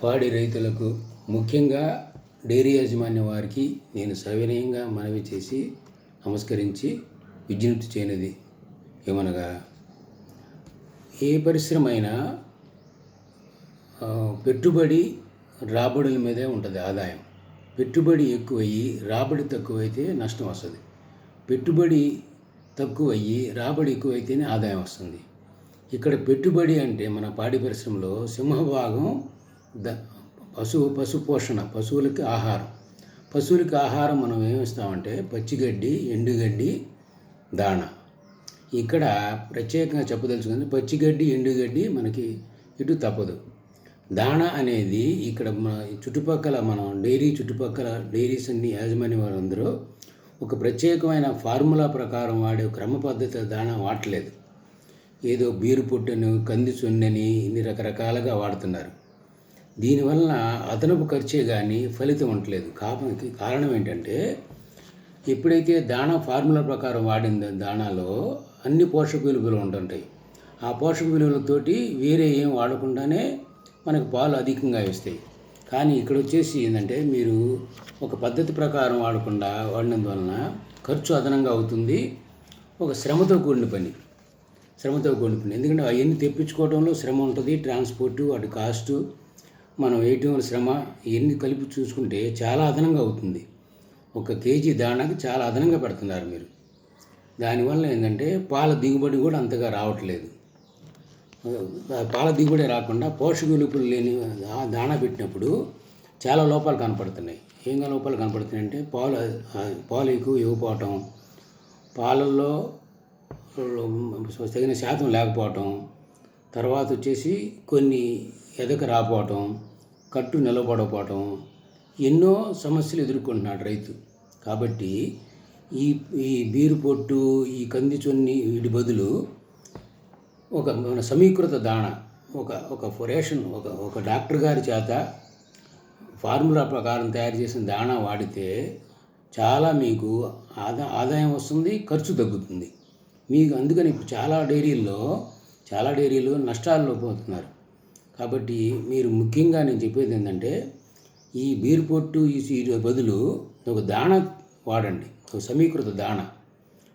పాడి రైతులకు ముఖ్యంగా డైరీ యాజమాన్య వారికి నేను సవినయంగా మనవి చేసి నమస్కరించి విజ్ఞప్తి చేయనిది ఏమనగా, ఏ పరిశ్రమ అయినా పెట్టుబడి రాబడుల మీదే ఉంటుంది ఆదాయం. పెట్టుబడి ఎక్కువయ్యి రాబడి తక్కువైతే నష్టం వస్తుంది. పెట్టుబడి తక్కువయ్యి రాబడి ఎక్కువైతేనే ఆదాయం వస్తుంది. ఇక్కడ పెట్టుబడి అంటే మన పాడి పరిశ్రమలో సింహభాగం పశు పోషణ, పశువులకి ఆహారం. పశువులకి ఆహారం మనం ఏమిస్తామంటే పచ్చిగడ్డి, ఎండుగడ్డి, దాణ. ఇక్కడ ప్రత్యేకంగా చెప్పదలుచుకుంది, పచ్చిగడ్డి, ఎండుగడ్డి మనకి ఇటు తప్పదు. దాణ అనేది ఇక్కడ చుట్టుపక్కల మనం చుట్టుపక్కల డైరీస్ అన్ని యాజమాన్య వారందరూ ఒక ప్రత్యేకమైన ఫార్ములా ప్రకారం వాడే క్రమ పద్ధతి దాణ వాడలేదు. ఏదో బీరు పుట్టను, కంది సొన్నని ఇన్ని రకరకాలుగా వాడుతున్నారు. దీనివలన అదనపు ఖర్చే కానీ ఫలితం ఉండలేదు. కారణం ఏంటంటే, ఎప్పుడైతే దాణా ఫార్ములా ప్రకారం వాడిన దాణాలో అన్ని పోషక విలువలు ఉంటుంటాయి. ఆ పోషక విలువలతోటి వేరే ఏం వాడకుండానే మనకు పాలు అధికంగా ఇస్తాయి. కానీ ఇక్కడ వచ్చేసి ఏంటంటే, మీరు ఒక పద్ధతి ప్రకారం వాడకుండా వాడినందువలన ఖర్చు అదనంగా అవుతుంది. ఒక శ్రమతో కూడిన పని. ఎందుకంటే అవన్నీ తెప్పించుకోవడంలో శ్రమ ఉంటుంది, ట్రాన్స్పోర్టు, వాటి కాస్టు, మనం వేయటం శ్రమ, ఇవన్నీ కలిపి చూసుకుంటే చాలా అదనంగా అవుతుంది. 1 కేజీ దాణాకి చాలా అదనంగా పెడుతున్నారు మీరు. దానివల్ల ఏంటంటే పాల దిగుబడి కూడా అంతగా రావట్లేదు. పాల దిగుబడి రాకుండా పోషక విలువలు లేని దాణా పెట్టినప్పుడు చాలా లోపాలు కనపడుతున్నాయి. ఏంగా లోపాలు కనపడుతున్నాయి అంటే, పాలు ఎక్కువ ఇవ్వకపోవటం, పాలల్లో తగిన శాతం లేకపోవటం, తర్వాత వచ్చేసి కొన్ని ఎదక రాకపోవటం, కట్టు నిలబడకపోవటం, ఎన్నో సమస్యలు ఎదుర్కొంటున్నాడు రైతు. కాబట్టి ఈ బీరు పొట్టు, ఈ కంది చొన్ని వీటి బదులు మన సమీకృత దాణ, ఒక ఒక డాక్టర్ గారి చేత ఫార్ములా ప్రకారం తయారు చేసిన దాణా వాడితే చాలా మీకు ఆదాయం వస్తుంది, ఖర్చు తగ్గుతుంది మీకు. అందుకని ఇప్పుడు చాలా డైరీలు నష్టాల్లో పోతున్నారు. కాబట్టి మీరు ముఖ్యంగా నేను చెప్పేది ఏంటంటే, ఈ బీరు పొట్టు ఈ బదులు ఒక దాణ వాడండి, ఒక సమీకృత దాణ.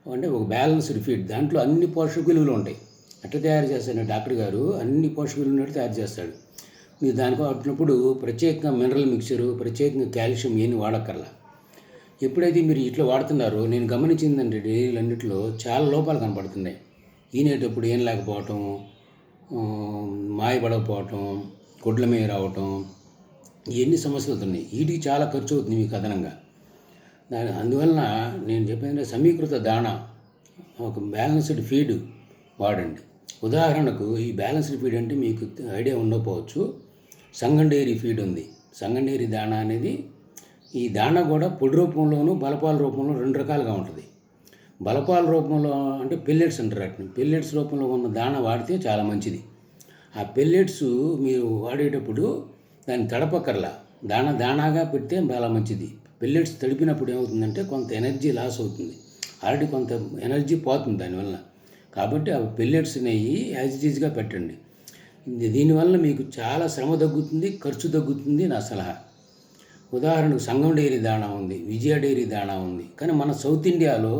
అంటే ఒక బ్యాలెన్స్డ్ ఫీడ్, దాంట్లో అన్ని పోషక విలువలు ఉంటాయి. ఎట్లా తయారు చేస్తాడు డాక్టర్ గారు? అన్ని పోషక విలువలు తయారు చేస్తాడు. మీరు దానికి వాడినప్పుడు ప్రత్యేకంగా మినరల్ మిక్చరు, ప్రత్యేకంగా కాల్షియం ఏమి వాడక్కర్లా. ఎప్పుడైతే మీరు ఇట్లా వాడుతున్నారో, నేను గమనించిందంటే డైరీలు అన్నింటిలో చాలా లోపాలు కనపడుతున్నాయి. ఈనేటప్పుడు ఏం లేకపోవటం, మాయపడకపోవటం, గుడ్ల మీద రావటం, ఇవన్నీ సమస్యలు అవుతున్నాయి. వీటికి చాలా ఖర్చు అవుతుంది మీకు అదనంగా. అందువలన నేను చెప్పేది సమీకృత దాణా, ఒక బ్యాలెన్స్డ్ ఫీడ్ వాడండి. ఉదాహరణకు ఈ బ్యాలెన్స్డ్ ఫీడ్ అంటే మీకు ఐడియా ఉండకపోవచ్చు. సంగం డైరీ ఫీడ్ ఉంది. సంగం డైరీ దాణా అనేది, ఈ దాణా కూడా పొడి రూపంలోను, బలపాల రూపంలో 2 రకాలుగా ఉంటుంది. బలపాల రూపంలో అంటే పెల్లెట్స్ అంటారు. వాటిని పెల్లెట్స్ రూపంలో ఉన్న దాణా వాడితే చాలా మంచిది. ఆ పెల్లెట్స్ మీరు వాడేటప్పుడు దాన్ని తడపక్కర్లా, దాణాగా పెడితే చాలా మంచిది. పెల్లెట్స్ తడిపినప్పుడు ఏమవుతుందంటే కొంత ఎనర్జీ లాస్ అవుతుంది, ఆల్రెడీ కొంత ఎనర్జీ పోతుంది దానివల్ల. కాబట్టి ఆ పెల్లెట్స్ నెయ్యి యాజ్ ఇట్ ఈజ్గా పెట్టండి. దీనివల్ల మీకు చాలా శ్రమ తగ్గుతుంది, ఖర్చు తగ్గుతుంది నా సలహా. ఉదాహరణకు సంగం డైరీ దాణా ఉంది, విజయ డైరీ దాణా ఉంది. కానీ మన సౌత్ ఇండియాలో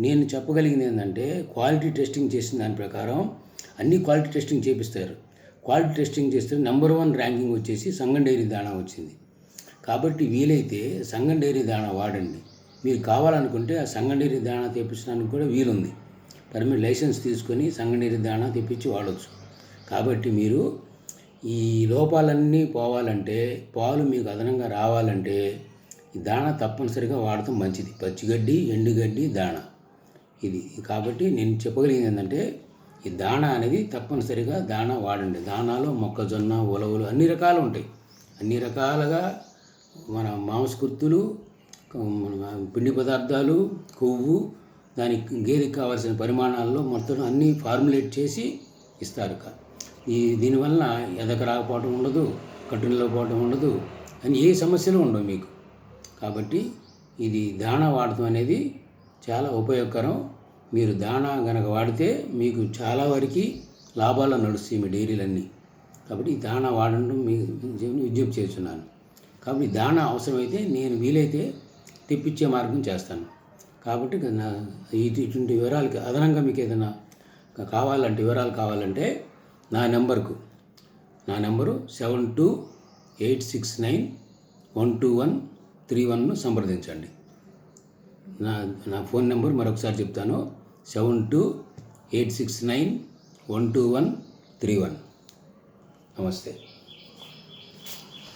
నేను చెప్పగలిగింది ఏంటంటే, క్వాలిటీ టెస్టింగ్ చేసిన దాని ప్రకారం అన్ని క్వాలిటీ టెస్టింగ్ చేపిస్తారు. క్వాలిటీ టెస్టింగ్ చేస్తే నెంబర్ 1 ర్యాంకింగ్ వచ్చేసి సంగం డైరీ దాణా వచ్చింది. కాబట్టి వీలైతే సంగం డైరీ దాణా వాడండి. మీరు కావాలనుకుంటే ఆ సంగం డైరీ దాణా తెప్పించడానికి కూడా వీలుంది. లైసెన్స్ తీసుకొని సంగం డైరీ దాణా తెప్పించి వాడవచ్చు. కాబట్టి మీరు ఈ లోపాలన్నీ పోవాలంటే, పాలు మీకు అదనంగా రావాలంటే ఈ దాణా తప్పనిసరిగా వాడటం మంచిది. పచ్చిగడ్డి, ఎండుగడ్డి, దాణా ఇది. కాబట్టి నేను చెప్పగలిగింది ఏంటంటే, ఈ దాణా అనేది తప్పనిసరిగా దాణా వాడండి. దాణాలో మొక్కజొన్న, ఉలవలు అన్ని రకాలు ఉంటాయి. అన్ని రకాలుగా మన మాంసకృత్తులు, పిండి పదార్థాలు, కొవ్వు, దానికి గేదెకి కావాల్సిన పరిమాణాల్లో మొత్తం అన్నీ ఫార్ములేట్ చేసి ఇస్తారు. దీనివల్ల ఎదక రాకపోవడం ఉండదు, కట్టు నిలవకపోవడం ఉండదు, అని ఏ సమస్యలు ఉండవు మీకు. కాబట్టి ఇది దాణా వాడటం అనేది చాలా ఉపయోగకరం. మీరు దాణా కనుక వాడితే మీకు చాలా వరకు లాభాలు నడుస్తాయి మీ డైరీలన్నీ. కాబట్టి ఈ దాణా వాడడం మీ విజ్ఞప్తి చేస్తున్నాను. కాబట్టి దాణా అవసరమైతే నేను వీలైతే తెప్పించే మార్గం చేస్తాను. కాబట్టి ఇటువంటి వివరాలకి అదనంగా మీకు ఏదైనా వివరాలు కావాలంటే నా నెంబరు 7286912131 సంప్రదించండి. నా ఫోన్ నెంబర్ మరొకసారి చెప్తాను, 7286912131. నమస్తే.